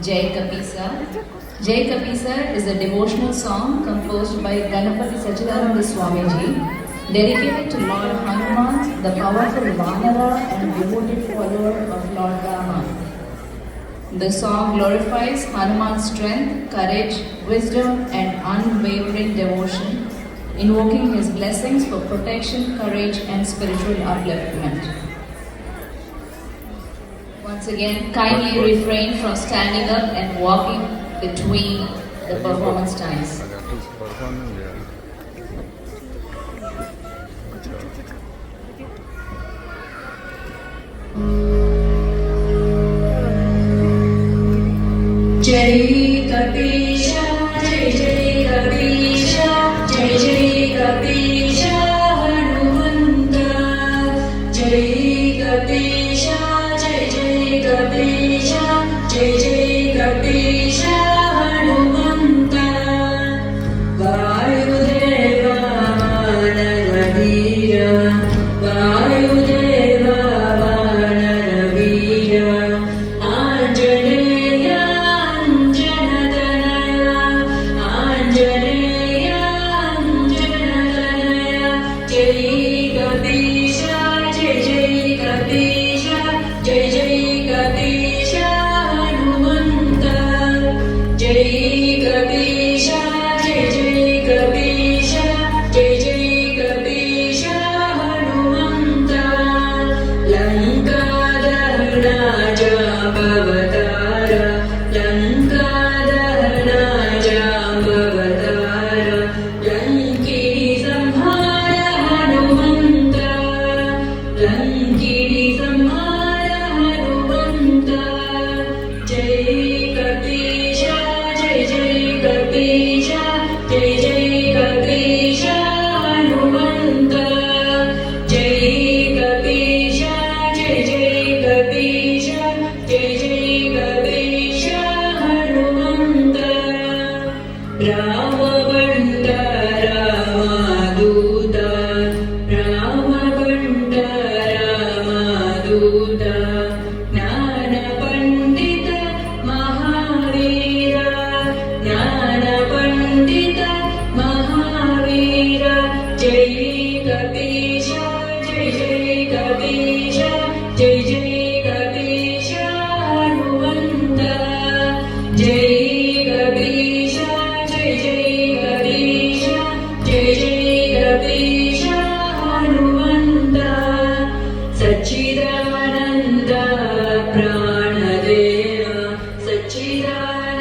Jai Kapisa. Jai Kapisa is a devotional song composed by Ganapati Sachidananda Swamiji, dedicated to Lord Hanuman, the powerful Vanara and devoted follower of Lord Rama. The song glorifies Hanuman's strength, courage, wisdom, and unwavering devotion, invoking his blessings for protection, courage, and spiritual upliftment. Once again, kindly refrain from standing up and walking between the performance times. Jai Kapisha, Jai Jai Kapisha, Jai Jai Kapisha Hanumanta. Jai Kapisha, Jai Jai Kapisha, Jai Jai Kapisha Hanumanta. Vayudeva Vanaravira, Vayudeva Vanaravira, Anjaneya Anjanatanaya, Anjaneya Anjanatanaya. Jai Kapisha, Jai Jai Kapisha, Jai Jai Kapisha Hanumanta. Jai Kapisha, Jai Jai Kapisha, Jai Jai Kapisha Hanumanta. Lanka Dahana Jambavatara, Lanka Dahana Jambavatara, Lankini Samhara Hanumanta, Lankini Samhara Hanumanta. Jai Kapisha, Jai Jai Kapisha, Jai Jai Kapisha Hanumanta. Jai Kapisha, Jai Jai Kapisha, Jai Jai Kapisha Hanumanta. Rama Banda Rama Duta, Rama Banda Rama Duta, Jnana Pandita Mahavira, Jnana Pandita Mahavira. Jai Kapisha, Jai Jai Kapisha, Jai Jai Kapisha Hanumanta. Jai Kapisha, Jai Jai Kapisha, Jai Jai Kapisha Hanumanta. Sachidananda Pranadeva, Sachidananda